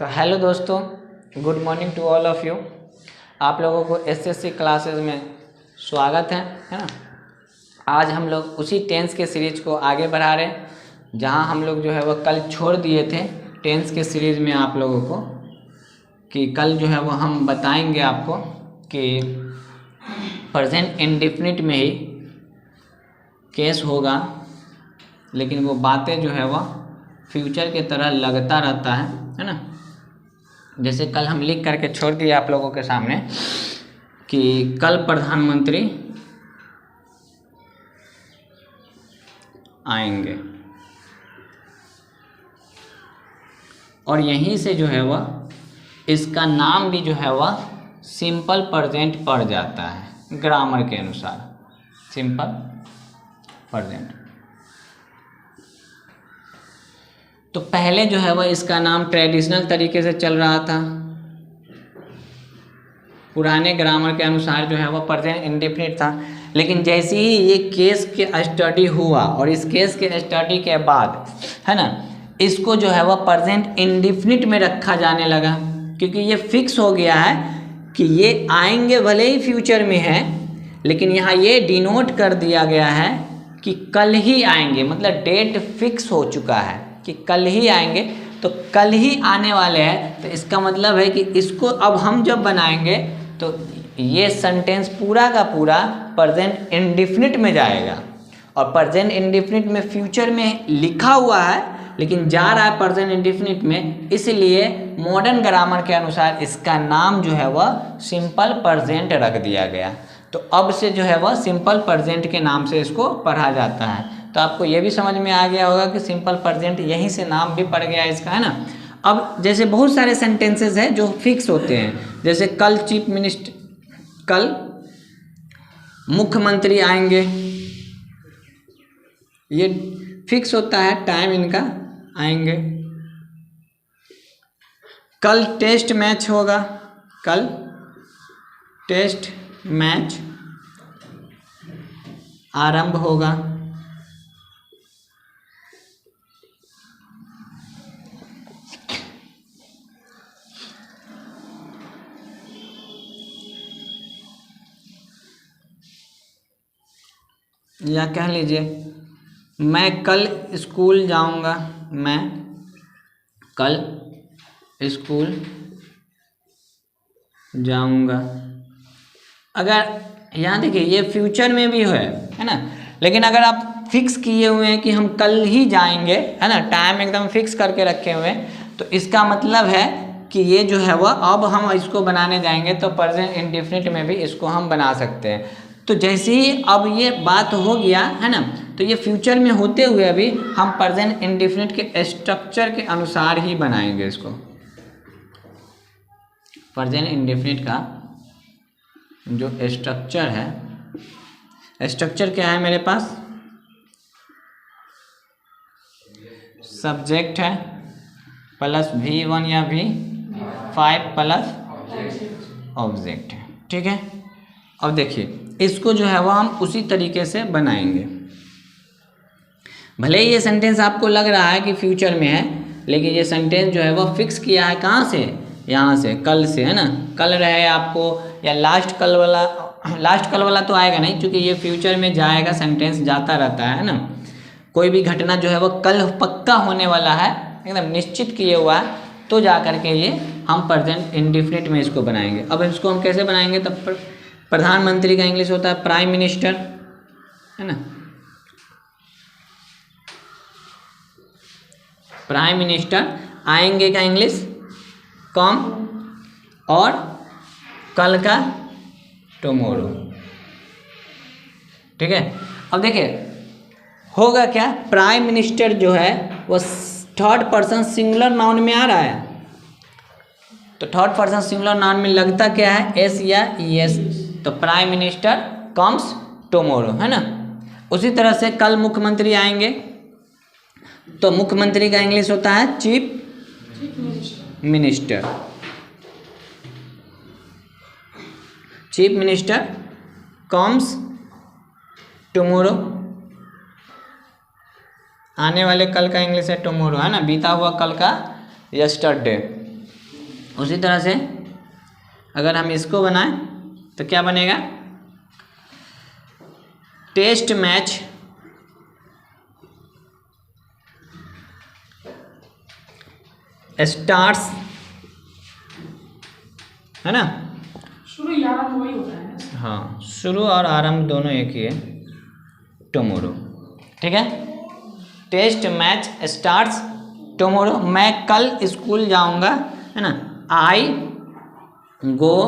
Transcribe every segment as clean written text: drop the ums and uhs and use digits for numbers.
तो हेलो दोस्तों, good morning to all of you. आप लोगों को एसएससी क्लासेस में स्वागत है ना। आज हम लोग उसी टेंस के सीरीज को आगे बढ़ा रहे हैं, जहां हम लोग जो है वह कल छोड़ दिए थे टेंस के सीरीज में आप लोगों को, कि कल जो है वह हम बताएंगे आपको कि प्रेजेंट इंडेफिनिट में ही केस होगा, लेकिन वो बातें जो है वह फ्यूचर के तरह लगता रहता है ना। जैसे कल हम लिख करके छोड़ दिए आप लोगों के सामने कि कल प्रधानमंत्री आएंगे, और यहीं से जो है वह इसका नाम भी जो है वह सिंपल प्रेजेंट पड़ जाता है ग्रामर के अनुसार, सिंपल प्रेजेंट। तो पहले जो है वह इसका नाम ट्रेडिशनल तरीके से चल रहा था, पुराने ग्रामर के अनुसार जो है वह प्रेजेंट इंडेफिनिट था। लेकिन जैसे ही ये केस के स्टडी हुआ और इस केस के स्टडी के बाद है ना, इसको जो है वह प्रेजेंट इंडेफिनिट में रखा जाने लगा, क्योंकि ये फिक्स हो गया है कि ये आएंगे, भले ही फ्यूचर में है, लेकिन यहाँ ये डिनोट कर दिया गया है कि कल ही आएंगे, मतलब डेट फिक्स हो चुका है कि कल ही आएंगे, तो कल ही आने वाले हैं। तो इसका मतलब है कि इसको अब हम जब बनाएंगे तो ये सेंटेंस पूरा का पूरा प्रेजेंट इंडेफिनिट में जाएगा, और प्रेजेंट इंडेफिनिट में फ्यूचर में लिखा हुआ है लेकिन जा रहा है प्रेजेंट इंडेफिनिट में, इसलिए मॉडर्न ग्रामर के अनुसार इसका नाम जो है वह सिंपल प्रेजेंट रख दिया गया। तो अब से जो है वह सिंपल प्रेजेंट के नाम से इसको पढ़ा जाता है। तो आपको ये भी समझ में आ गया होगा कि सिंपल प्रेजेंट यहीं से नाम भी पड़ गया इसका, है ना। अब जैसे बहुत सारे सेंटेंसेस हैं जो फिक्स होते हैं, जैसे कल चीफ मिनिस्टर, कल मुख्यमंत्री आएंगे, ये फिक्स होता है टाइम इनका, आएंगे। कल टेस्ट मैच होगा, कल टेस्ट मैच आरंभ होगा। या कह लीजिए मैं कल स्कूल जाऊंगा, मैं कल स्कूल जाऊंगा। अगर यहाँ देखिए ये फ्यूचर में भी है ना, लेकिन अगर आप फिक्स किए हुए हैं कि हम कल ही जाएंगे, है ना, टाइम एकदम फिक्स करके रखे हुए हैं, तो इसका मतलब है कि ये जो है वह अब हम इसको बनाने जाएंगे तो प्रेजेंट इंडेफिनिट में भी इसको हम बना सकते हैं। तो जैसे ही अब ये बात हो गया है ना, तो ये फ्यूचर में होते हुए अभी हम प्रेजेंट इंडेफिनिट के स्ट्रक्चर के अनुसार ही बनाएंगे इसको। प्रेजेंट इंडेफिनिट का जो स्ट्रक्चर है, स्ट्रक्चर क्या है मेरे पास, सब्जेक्ट है प्लस V1 या V5 प्लस ऑब्जेक्ट है, ठीक है। अब देखिए इसको जो है वह हम उसी तरीके से बनाएंगे। भले ही ये सेंटेंस आपको लग रहा है कि फ्यूचर में है, लेकिन ये सेंटेंस जो है वह फिक्स किया है कहाँ से, यहाँ से, कल से, है ना। कल रहे आपको या लास्ट कल वाला, लास्ट कल वाला तो आएगा नहीं, क्योंकि ये फ्यूचर में जाएगा, सेंटेंस जाता रहता है ना। कोई भी घटना जो है वह कल पक्का होने वाला है, एकदम निश्चित किए हुआ है, तो जा करके ये हम प्रेजेंट इंडेफिनिट में इसको बनाएंगे। अब इसको हम कैसे बनाएंगे, तब प्रधानमंत्री का इंग्लिश होता है प्राइम मिनिस्टर, है ना। प्राइम मिनिस्टर, आएंगे का इंग्लिश कम, और कल का टुमारो, ठीक है। अब देखिए होगा क्या, प्राइम मिनिस्टर जो है वो थर्ड पर्सन सिंगुलर नाउन में आ रहा है, तो थर्ड पर्सन सिंगुलर नाउन में लगता क्या है, एस या एस, तो प्राइम मिनिस्टर कम्स टुमारो, है ना। उसी तरह से कल मुख्यमंत्री आएंगे, तो मुख्यमंत्री का इंग्लिश होता है chief minister, chief minister comes tomorrow, आने वाले कल का इंग्लिश है टुमारो, है ना, बीता हुआ कल का यस्टरडे, उसी तरह से अगर हम इसको बनाएं तो क्या बनेगा, टेस्ट मैच स्टार्ट्स, है ना, शुरू या आरंभ वही होता है। हाँ, शुरू और आरंभ दोनों एक ही है, टुमारो। ठीक है, टेस्ट मैच स्टार्ट्स टुमारो, मैं कल स्कूल जाऊंगा, है ना, आई गो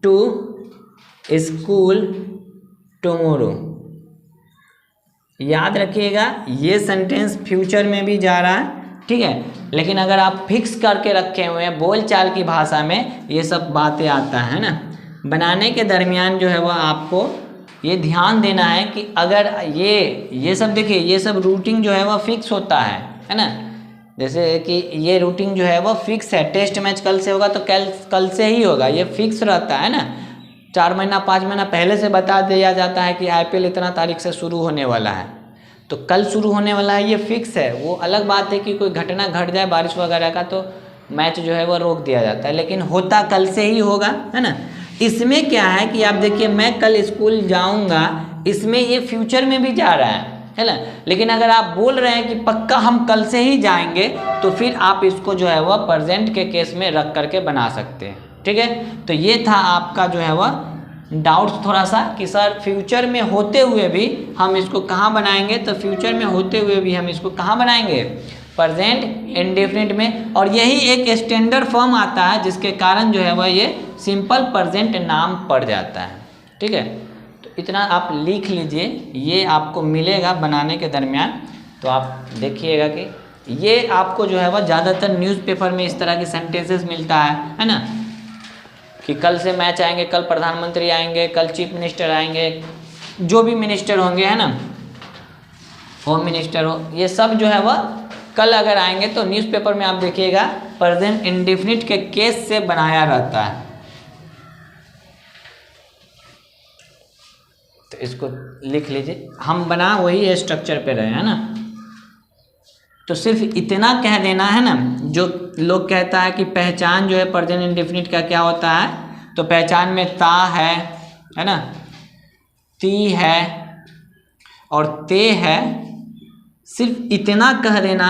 टू स्कूल टुमारो। याद रखिएगा ये सेंटेंस फ्यूचर में भी जा रहा है, ठीक है, लेकिन अगर आप फिक्स करके रखे हुए हैं बोलचाल की भाषा में ये सब बातें आता है ना, बनाने के दरमियान जो है वह आपको ये ध्यान देना है कि अगर ये सब देखिए, ये सब रूटीन जो है वह फिक्स होता है ना, जैसे कि ये रूटीन जो है वह फिक्स है, टेस्ट मैच कल से होगा तो कल से ही होगा, ये फिक्स रहता है ना, 4 महीना 5 महीना पहले से बता दिया जाता है कि IPL इतना तारीख से शुरू होने वाला है, तो कल शुरू होने वाला है, ये फिक्स है। वो अलग बात है कि कोई घटना घट जाए बारिश वगैरह का तो मैच जो है वो रोक दिया जाता है, लेकिन होता कल से ही होगा, है ना। इसमें क्या है कि आप देखिए मैं कल स्कूल जाऊंगा, इसमें ये फ्यूचर में भी जा रहा है ना, लेकिन अगर आप बोल रहे हैं कि पक्का हम कल से ही जाएंगे तो फिर आप इसको जो है वह प्रेजेंट के केस में रख करके बना सकते हैं। ठीक है, तो ये था आपका जो है वह डाउट्स थोड़ा सा कि सर फ्यूचर में होते हुए भी हम इसको कहाँ बनाएंगे, तो फ्यूचर में होते हुए भी हम इसको कहाँ बनाएंगे, प्रेजेंट इंडेफिनिट में, और यही एक स्टैंडर्ड फॉर्म आता है जिसके कारण जो है वह ये सिंपल प्रेजेंट नाम पड़ जाता है। ठीक है, तो इतना आप लिख लीजिए, ये आपको मिलेगा बनाने के दरमियान, तो आप देखिएगा कि ये आपको जो है वह ज़्यादातर न्यूज़पेपर में इस तरह की सेंटेंसेस मिलता है ना, कि कल से मैच आएंगे, कल प्रधानमंत्री आएंगे, कल चीफ मिनिस्टर आएंगे, जो भी मिनिस्टर होंगे, है ना, होम मिनिस्टर हो, ये सब जो है वह कल अगर आएंगे तो न्यूज़पेपर में आप देखिएगा प्रेजेंट इंडेफिनिट के केस से बनाया रहता है। तो इसको लिख लीजिए, हम बना वही स्ट्रक्चर पे रहे हैं ना, तो सिर्फ इतना कह देना है ना। जो लोग कहता है कि पहचान जो है प्रेजेंट इंडेफिनिट का क्या होता है, तो पहचान में ता है ना, ती है और ते है, सिर्फ इतना कह देना।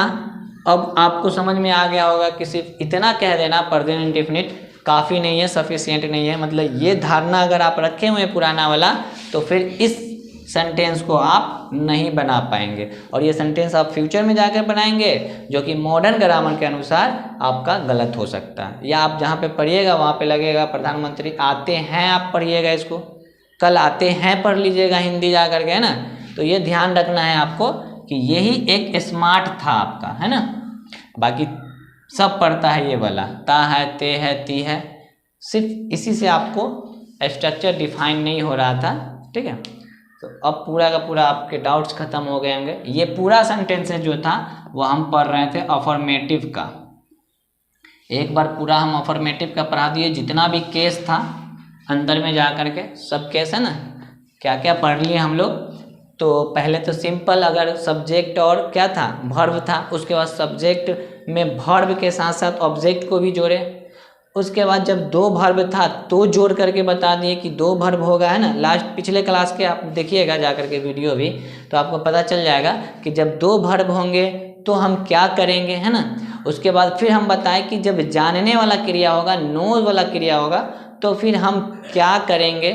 अब आपको समझ में आ गया होगा कि सिर्फ इतना कह देना प्रेजेंट इंडेफिनिट काफ़ी नहीं है, सफिशिएंट नहीं है, मतलब ये धारणा अगर आप रखे हुए पुराना वाला तो फिर इस सेंटेंस को आप नहीं बना पाएंगे, और ये सेंटेंस आप फ्यूचर में जाकर बनाएंगे जो कि मॉडर्न ग्रामर के अनुसार आपका गलत हो सकता है। या आप जहाँ पे पढ़िएगा वहाँ पे लगेगा प्रधानमंत्री आते हैं, आप पढ़िएगा इसको, कल आते हैं पढ़ लीजिएगा हिंदी जा करके, है ना। तो ये ध्यान रखना है आपको कि यही एक स्मार्ट था आपका, है ना। बाकी सब पढ़ता है ये वाला, ता है, ते है, ती है, सिर्फ इसी से आपको स्ट्रक्चर डिफाइन नहीं हो रहा था। ठीक है, तो अब पूरा का पूरा आपके डाउट्स खत्म हो गए होंगे। ये पूरा सेंटेंस जो था वो हम पढ़ रहे थे अफर्मेटिव का, एक बार पूरा हम अफर्मेटिव का पढ़ा दिए, जितना भी केस था अंदर में जा करके सब केस, है ना, क्या क्या पढ़ लिए हम लोग। तो पहले तो सिंपल अगर सब्जेक्ट और क्या था, वर्ब था, उसके बाद सब्जेक्ट में वर्ब के साथ साथ ऑब्जेक्ट को भी जोड़े, उसके बाद जब 2 वर्ब था तो जोड़ करके बता दिए कि 2 वर्ब होगा, है ना। लास्ट पिछले क्लास के आप देखिएगा जा करके वीडियो भी, तो आपको पता चल जाएगा कि जब 2 वर्ब होंगे तो हम क्या करेंगे, है ना। उसके बाद फिर हम बताएं कि जब जानने वाला क्रिया होगा, नो वाला क्रिया होगा, तो फिर हम क्या करेंगे।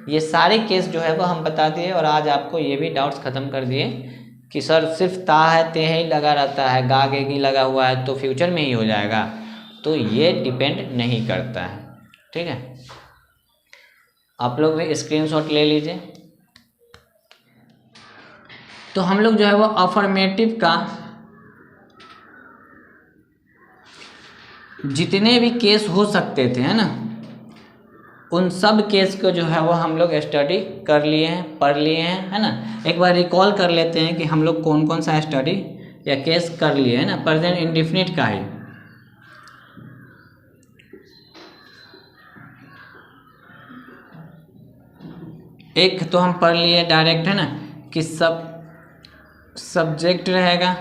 ये सारे केस जो है वो हम बता दिए, और आज आपको ये भी डाउट्स ख़त्म कर दिए कि सर सिर्फ ता है, ते है ही लगा रहता है, गा गे गी लगा हुआ है तो फ्यूचर में ही हो जाएगा, तो ये डिपेंड नहीं करता है। ठीक है, आप लोग भी स्क्रीनशॉट ले लीजिए। तो हम लोग जो है वो अफर्मेटिव का जितने भी केस हो सकते थे, है ना, उन सब केस को जो है वो हम लोग स्टडी कर लिए हैं, पढ़ लिए हैं, है ना। एक बार रिकॉल कर लेते हैं कि हम लोग कौन कौन सा स्टडी या केस कर लिए, है ना, प्रेजेंट इंडेफिनिट का ही। एक तो हम पढ़ लिए डायरेक्ट, है ना, कि सब्जेक्ट रहेगा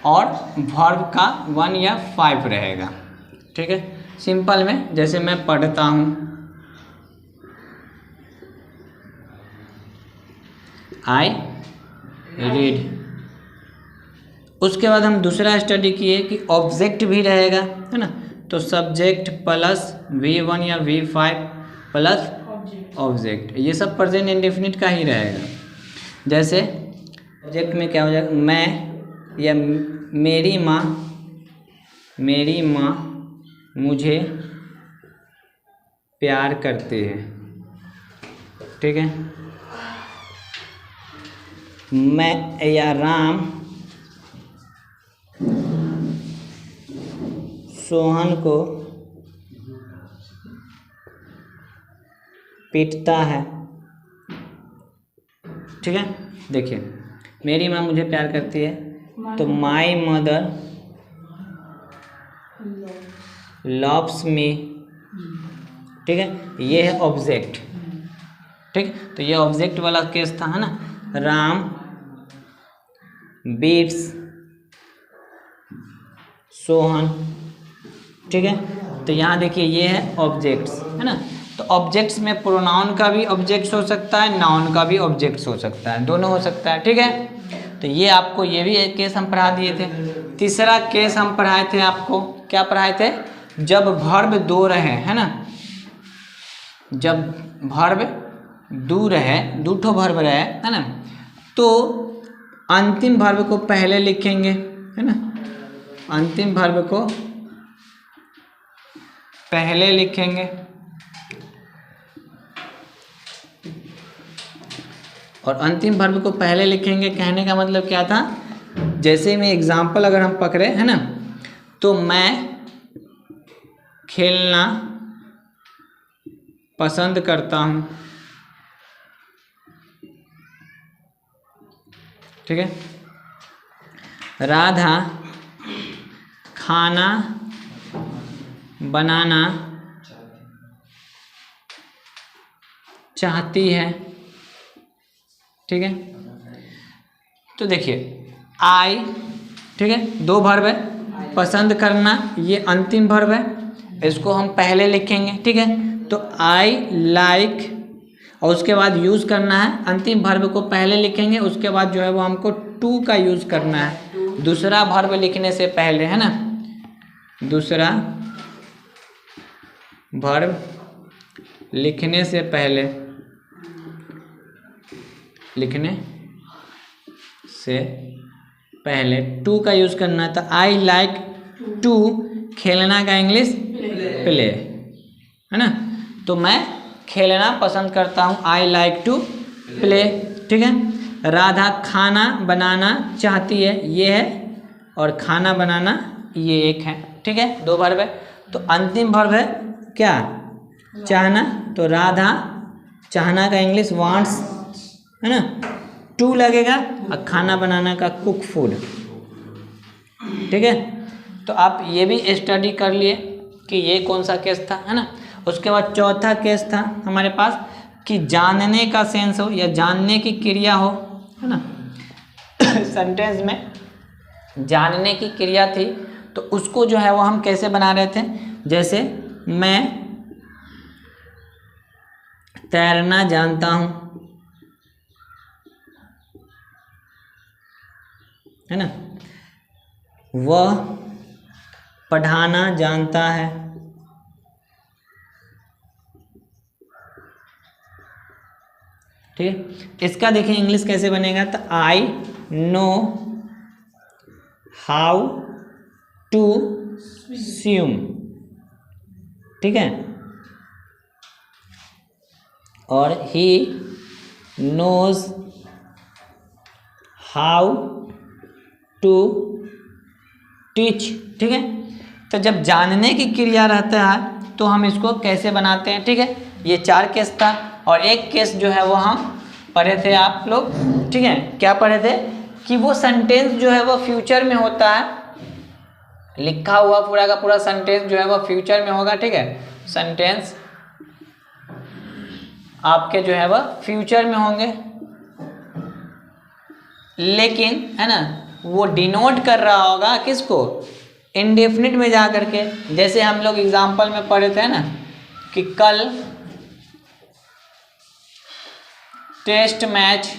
और वर्ब का 1 या 5 रहेगा, ठीक है। सिंपल में जैसे मैं पढ़ता हूँ, आई रीड। उसके बाद हम दूसरा स्टडी किए कि ऑब्जेक्ट भी रहेगा, है ना। तो सब्जेक्ट प्लस V1 या V5 प्लस ऑब्जेक्ट, ये सब प्रेजेंट इंडेफिनिट का ही रहेगा। जैसे ऑब्जेक्ट में क्या हो जाएगा, मैं या मेरी माँ मुझे प्यार करती है, ठीक है। मैं या राम सोहन को पीटता है, ठीक है। देखिए, मेरी माँ मुझे प्यार करती है, तो माई मदर लव्स मी, ठीक है। ये है ऑब्जेक्ट, ठीक। तो ये ऑब्जेक्ट वाला केस था, है ना। राम बीट्स सोहन, ठीक है। तो यहाँ देखिए ये है ऑब्जेक्ट्स, है ना। तो ऑब्जेक्ट्स में प्रोनाउन का भी ऑब्जेक्ट्स हो सकता है, नाउन का भी ऑब्जेक्ट्स हो सकता है, दोनों हो सकता है, ठीक है। तो ये आपको ये भी एक केस हम पढ़ा दिए थे। तीसरा केस हम पढ़ाए थे आपको, क्या पढ़ाए थे, जब वर्ब दो रहे, है ना। जब वर्ब दो रहे, दो ठो वर्ब रहे, है ना, तो अंतिम वर्ब को पहले लिखेंगे, है ना। अंतिम वर्ब को पहले लिखेंगे और अंतिम वर्ब को पहले लिखेंगे, कहने का मतलब क्या था, जैसे में एग्जाम्पल अगर हम पकड़े, है ना, तो मैं खेलना पसंद करता हूँ, ठीक है। राधा खाना बनाना चाहती है, ठीक है। तो देखिए आई, ठीक है, दो वर्ब है, पसंद करना ये अंतिम वर्ब है, इसको हम पहले लिखेंगे, ठीक है। तो आई लाइक, और उसके बाद यूज़ करना है, अंतिम वर्ब को पहले लिखेंगे, उसके बाद जो है वो हमको टू का यूज़ करना है दूसरा वर्ब लिखने से पहले, है ना। दूसरा वर्ब लिखने से पहले, लिखने से पहले टू का यूज़ करना है। तो आई लाइक टू, खेलना का इंग्लिश प्ले, है ना। तो मैं खेलना पसंद करता हूँ, आई लाइक टू प्ले, ठीक है। राधा खाना बनाना चाहती है, ये है, और खाना बनाना ये एक है, ठीक है, दो वर्ब है। तो अंतिम वर्ब है क्या, चाहना, तो राधा चाहना का इंग्लिश वांट्स, है ना। टू लगेगा और खाना बनाना का कुक फूड, ठीक है। तो आप ये भी स्टडी कर लिए कि ये कौन सा केस था, है ना। उसके बाद चौथा केस था हमारे पास कि जानने का सेंस हो या जानने की क्रिया हो, है ना। सेंटेंस में जानने की क्रिया थी, तो उसको जो है वो हम कैसे बना रहे थे, जैसे मैं तैरना जानता हूँ, है ना। वह पढ़ाना जानता है, ठीक। इसका देखिए इंग्लिश कैसे बनेगा, तो I know how to swim, ठीक है। और he knows how to teach, ठीक है। तो जब जानने की क्रिया रहता है तो हम इसको कैसे बनाते हैं, ठीक है। ये चार केस था, और एक केस जो है वो हम पढ़े थे आप लोग, ठीक है। क्या पढ़े थे कि वो सेंटेंस जो है वो फ्यूचर में होता है, लिखा हुआ पूरा का पूरा सेंटेंस जो है वो फ्यूचर में होगा, ठीक है। सेंटेंस आपके जो है वह फ्यूचर में होंगे, लेकिन है ना वो डिनोट कर रहा होगा किसको, इंडेफिनिट में जा करके, जैसे हम लोग एग्जाम्पल में पढ़े थे ना कि कल टेस्ट मैच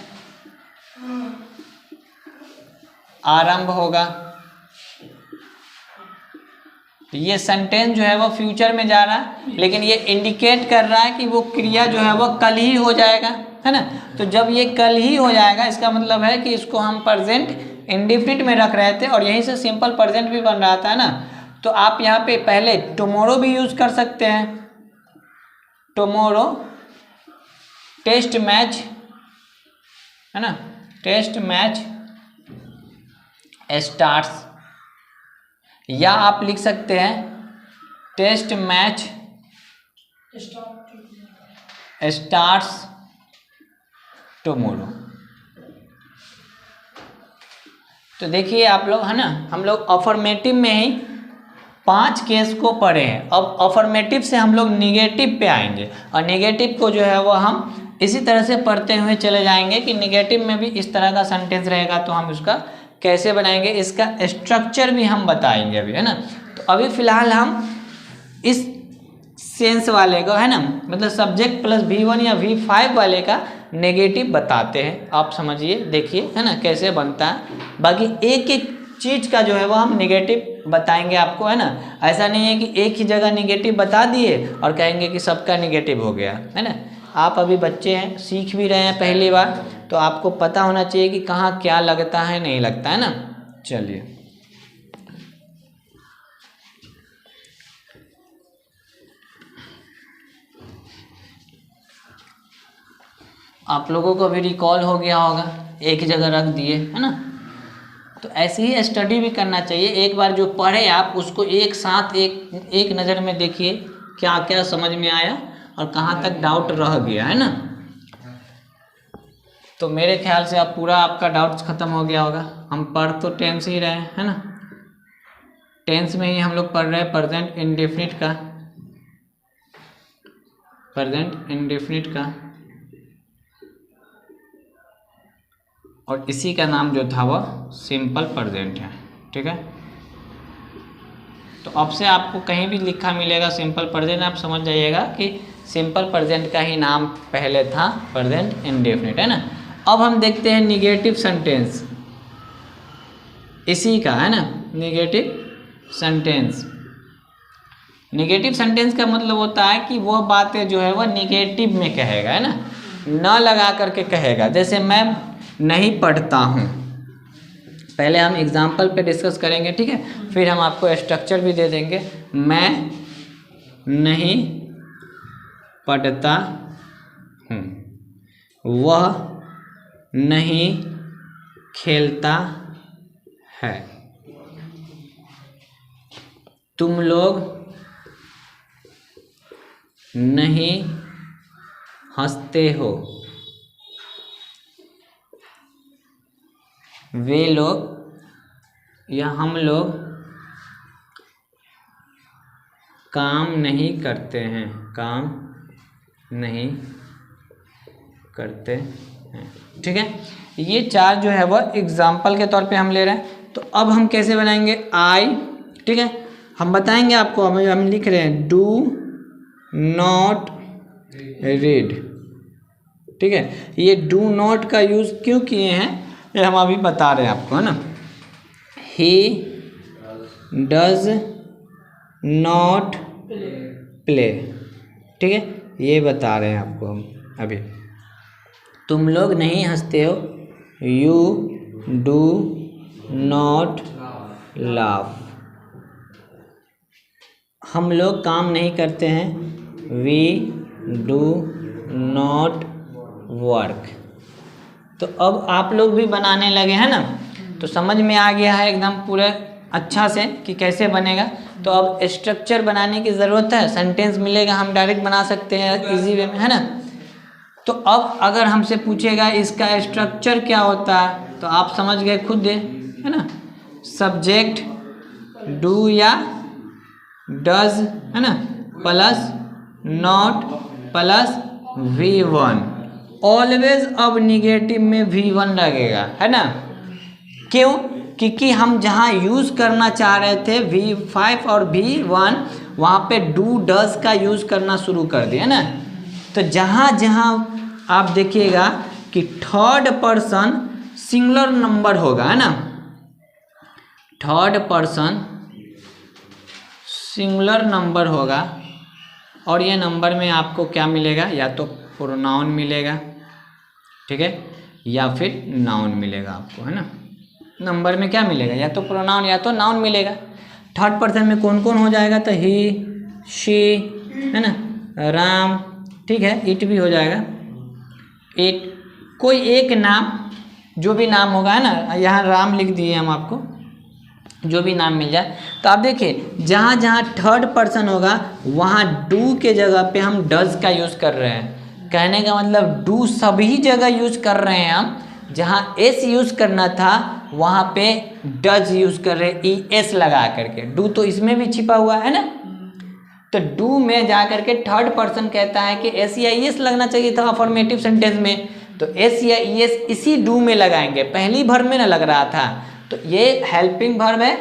आरंभ होगा, ये सेंटेंस जो है वो फ्यूचर में जा रहा है, लेकिन ये इंडिकेट कर रहा है कि वो क्रिया जो है वो कल ही हो जाएगा, है ना। तो जब ये कल ही हो जाएगा इसका मतलब है कि इसको हम प्रेजेंट इंडेफिनिट में रख रहे थे और यहीं से सिंपल प्रेजेंट भी बन रहा था ना। तो आप यहाँ पे पहले टुमारो भी यूज कर सकते हैं, टुमारो टेस्ट मैच, है ना, टेस्ट मैच स्टार्ट्स, या आप लिख सकते हैं टेस्ट मैच स्टार्ट्स टुमारो। तो देखिए आप लोग, है ना, हम लोग अफर्मेटिव में ही 5 केस को पढ़े हैं। अब अफर्मेटिव से हम लोग निगेटिव पे आएंगे और निगेटिव को जो है वो हम इसी तरह से पढ़ते हुए चले जाएंगे कि निगेटिव में भी इस तरह का सेंटेंस रहेगा तो हम उसका कैसे बनाएंगे, इसका स्ट्रक्चर भी हम बताएंगे अभी, है ना। तो अभी फिलहाल हम इस सेंस वाले को, है ना, मतलब सब्जेक्ट प्लस V1 या V5 वाले का नेगेटिव बताते हैं। आप समझिए, देखिए, है ना, कैसे बनता है। बाकी एक एक चीज़ का जो है वो हम नेगेटिव बताएंगे आपको, है ना। ऐसा नहीं है कि एक ही जगह नेगेटिव बता दिए और कहेंगे कि सबका नेगेटिव हो गया, है ना। आप अभी बच्चे हैं, सीख भी रहे हैं पहली बार, तो आपको पता होना चाहिए कि कहाँ क्या लगता है, नहीं लगता है ना। चलिए, आप लोगों को भी रिकॉल हो गया होगा, एक जगह रख दिए, है ना। तो ऐसे ही स्टडी भी करना चाहिए। एक बार जो पढ़े आप उसको एक साथ एक नज़र में देखिए क्या क्या समझ में आया और कहाँ तक डाउट रह गया, है ना। तो मेरे ख्याल से अब पूरा आपका डाउट्स ख़त्म हो गया होगा। हम पढ़ तो टेंस ही रहे हैं, है ना। टेंस में ही हम लोग पढ़ रहे हैं प्रेजेंट इंडेफिनिट का, प्रेजेंट इंडेफिनिट का, और इसी का नाम जो था वह सिंपल प्रेजेंट है, ठीक है। तो अब से आपको कहीं भी लिखा मिलेगा सिंपल प्रेजेंट, आप समझ जाइएगा कि सिंपल प्रेजेंट का ही नाम पहले था प्रेजेंट इंडेफिनिट, है ना। अब हम देखते हैं निगेटिव सेंटेंस, इसी का, है ना, निगेटिव सेंटेंस। निगेटिव सेंटेंस का मतलब होता है कि वह बातें जो है वह निगेटिव में कहेगा, है ना, न लगा करके कहेगा। जैसे मैं नहीं पढ़ता हूँ, पहले हम एग्जाम्पल पे डिस्कस करेंगे, ठीक है, फिर हम आपको स्ट्रक्चर भी दे देंगे। मैं नहीं पढ़ता हूँ, वह नहीं खेलता है, तुम लोग नहीं हंसते हो, वे लोग या हम लोग काम नहीं करते हैं, काम नहीं करते हैं, ठीक है। ये 4 जो है वह एग्जाम्पल के तौर पे हम ले रहे हैं। तो अब हम कैसे बनाएंगे, आई, ठीक है, हम बताएंगे आपको। अब हम लिख रहे हैं डू नॉट रीड, ठीक है। ये डू नॉट का यूज़ क्यों किए हैं ये हम अभी बता रहे हैं आपको, है ना। ही डज नॉट प्ले, ठीक है, ये बता रहे हैं आपको हम अभी। तुम लोग नहीं हंसते हो, यू डू नॉट लाफ, हम लोग काम नहीं करते हैं, वी डू नॉट वर्क। तो अब आप लोग भी बनाने लगे हैं ना, तो समझ में आ गया है एकदम पूरे अच्छा से कि कैसे बनेगा। तो अब स्ट्रक्चर बनाने की ज़रूरत है, सेंटेंस मिलेगा हम डायरेक्ट बना सकते हैं इजी वे में, है ना। तो अब अगर हमसे पूछेगा इसका स्ट्रक्चर क्या होता है तो आप समझ गए खुद, है ना। सब्जेक्ट डू या डज, है ना, plus not plus V1, always अब निगेटिव में V1 लगेगा, है ना। क्यों? क्योंकि हम जहाँ यूज़ करना चाह रहे थे V5 और V1 वहाँ पे डू डज का यूज़ करना शुरू कर दिया ना। तो जहाँ जहाँ आप देखिएगा कि थर्ड पर्सन सिंगुलर नंबर होगा, है ना, थर्ड पर्सन सिंगुलर नंबर होगा और ये नंबर में आपको क्या मिलेगा, या तो प्रोनाउन मिलेगा, ठीक है, या फिर नाउन मिलेगा आपको, है ना। नंबर में क्या मिलेगा, या तो प्रोनाउन या तो नाउन मिलेगा। थर्ड पर्सन में कौन कौन हो जाएगा, तो ही, शी, है ना, राम, ठीक है, इट भी हो जाएगा, इट, कोई एक नाम, जो भी नाम होगा, है ना, यहाँ राम लिख दिए हम आपको, जो भी नाम मिल जाए। तो आप देखिए जहाँ जहाँ थर्ड पर्सन होगा वहाँ डू के जगह पे हम डज का यूज़ कर रहे हैं। कहने का मतलब डू सभी जगह यूज़ कर रहे हैं हम, जहाँ एस यूज़ करना था वहाँ पे डज यूज़ कर रहे हैं, ई एस लगा करके। डू तो इसमें भी छिपा हुआ है ना, तो डू में जा करके थर्ड पर्सन कहता है कि एस या ई एस लगना चाहिए था अफर्मेटिव सेंटेंस में, तो एस या ई एस इसी डू में लगाएंगे, पहली वर्ब में ना लग रहा था। तो ये हेल्पिंग वर्ब है,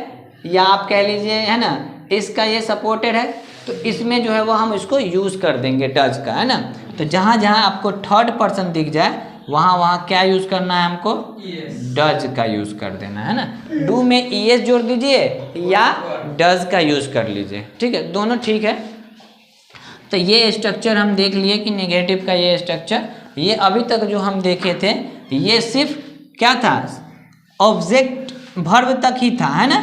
या आप कह लीजिए, है ना, इसका ये सपोर्टेड है, तो इसमें जो है वो हम इसको यूज़ कर देंगे डज का, है ना। तो जहाँ जहाँ आपको थर्ड पर्सन दिख जाए वहाँ वहाँ क्या यूज़ करना है हमको, डज का यूज़ कर देना है ना। डू में ई एस जोड़ दीजिए या डज का यूज़ कर लीजिए, ठीक है, दोनों ठीक है। तो ये स्ट्रक्चर हम देख लिए कि नेगेटिव का ये स्ट्रक्चर, ये अभी तक जो हम देखे थे ये सिर्फ क्या था, ऑब्जेक्ट वर्ब तक ही था, है ना,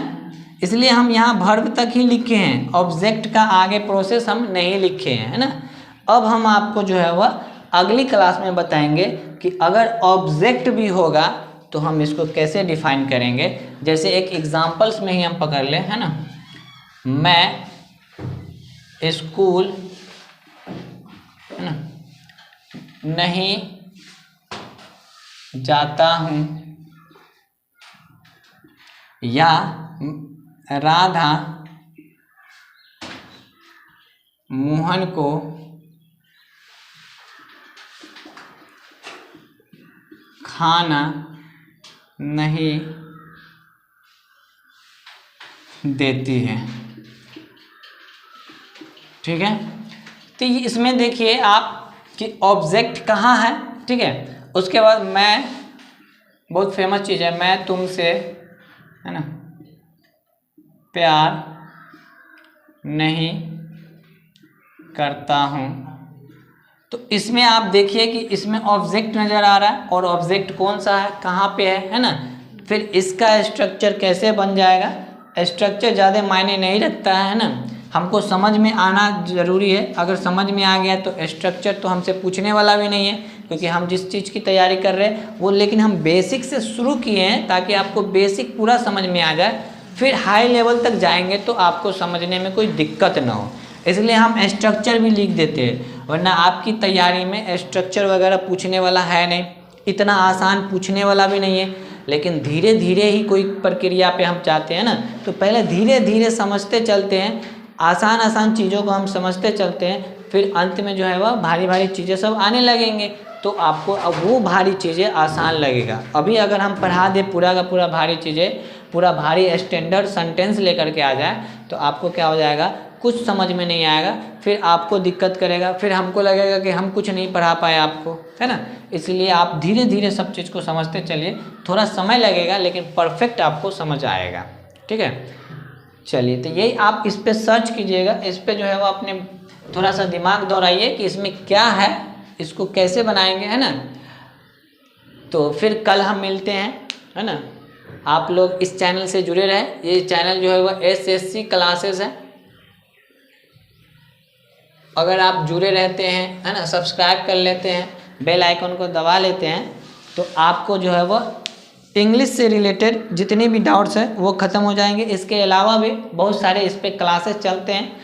इसलिए हम यहाँ वर्ब तक ही लिखे हैं, ऑब्जेक्ट का आगे प्रोसेस हम नहीं लिखे हैं, है ना। अब हम आपको जो है वह अगली क्लास में बताएंगे कि अगर ऑब्जेक्ट भी होगा तो हम इसको कैसे डिफाइन करेंगे। जैसे एक एग्जांपल्स में ही हम पकड़ लें, है ना, मैं स्कूल, है ना, नहीं जाता हूँ, या राधा मोहन को खाना नहीं देती है, ठीक है। तो ये इसमें देखिए आप कि ऑब्जेक्ट कहाँ है, ठीक है। उसके बाद मैं, बहुत फेमस चीज़ है, मैं तुमसे, है ना, प्यार नहीं करता हूँ। तो इसमें आप देखिए कि इसमें ऑब्जेक्ट नज़र आ रहा है, और ऑब्जेक्ट कौन सा है, कहाँ पे है ना। फिर इसका स्ट्रक्चर कैसे बन जाएगा, स्ट्रक्चर ज़्यादा मायने नहीं रखता है ना, हमको समझ में आना ज़रूरी है। अगर समझ में आ गया तो स्ट्रक्चर तो हमसे पूछने वाला भी नहीं है, क्योंकि हम जिस चीज़ की तैयारी कर रहे हैं वो, लेकिन हम बेसिक से शुरू किए हैं ताकि आपको बेसिक पूरा समझ में आ जाए, फिर हाई लेवल तक जाएंगे तो आपको समझने में कोई दिक्कत ना हो, इसलिए हम स्ट्रक्चर भी लिख देते हैं। वरना आपकी तैयारी में स्ट्रक्चर वगैरह पूछने वाला है नहीं, इतना आसान पूछने वाला भी नहीं है, लेकिन धीरे धीरे ही कोई प्रक्रिया पे हम चाहते हैं ना, तो पहले धीरे धीरे समझते चलते हैं, आसान आसान चीज़ों को हम समझते चलते हैं, फिर अंत में जो है वह भारी भारी चीज़ें सब आने लगेंगे, तो आपको अब वो भारी चीज़ें आसान लगेगा। अभी अगर हम पढ़ा दें पूरा का पूरा भारी चीज़ें, पूरा भारी स्टैंडर्ड सेंटेंस लेकर के आ जाए, तो आपको क्या हो जाएगा, कुछ समझ में नहीं आएगा, फिर आपको दिक्कत करेगा, फिर हमको लगेगा कि हम कुछ नहीं पढ़ा पाए आपको, है ना। इसलिए आप धीरे धीरे सब चीज़ को समझते चलिए, थोड़ा समय लगेगा लेकिन परफेक्ट आपको समझ आएगा, ठीक है। चलिए, तो यही आप इस पर सर्च कीजिएगा, इस पर जो है वो अपने थोड़ा सा दिमाग दौड़ाइए कि इसमें क्या है, इसको कैसे बनाएंगे, है ना। तो फिर कल हम मिलते हैं, है ना। आप लोग इस चैनल से जुड़े रहे, ये चैनल जो है वो SSC क्लासेस है। अगर आप जुड़े रहते हैं, है ना, सब्सक्राइब कर लेते हैं, बेल आइकन को दबा लेते हैं, तो आपको जो है वो इंग्लिश से रिलेटेड जितने भी डाउट्स हैं वो ख़त्म हो जाएंगे। इसके अलावा भी बहुत सारे इस पर क्लासेस चलते हैं,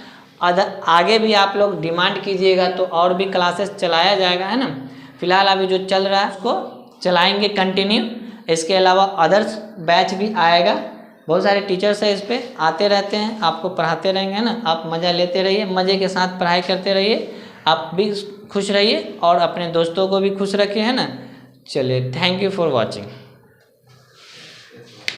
आगे भी आप लोग डिमांड कीजिएगा तो और भी क्लासेस चलाया जाएगा, है ना। फिलहाल अभी जो चल रहा है उसको चलाएंगे कंटिन्यू, इसके अलावा अदर्स बैच भी आएगा, बहुत सारे टीचर्स हैं इस पे आते रहते हैं, आपको पढ़ाते रहेंगे, है ना। आप मज़ा लेते रहिए, मज़े के साथ पढ़ाई करते रहिए, आप भी खुश रहिए और अपने दोस्तों को भी खुश रखिए, है ना। चलिए, थैंक यू फॉर वॉचिंग।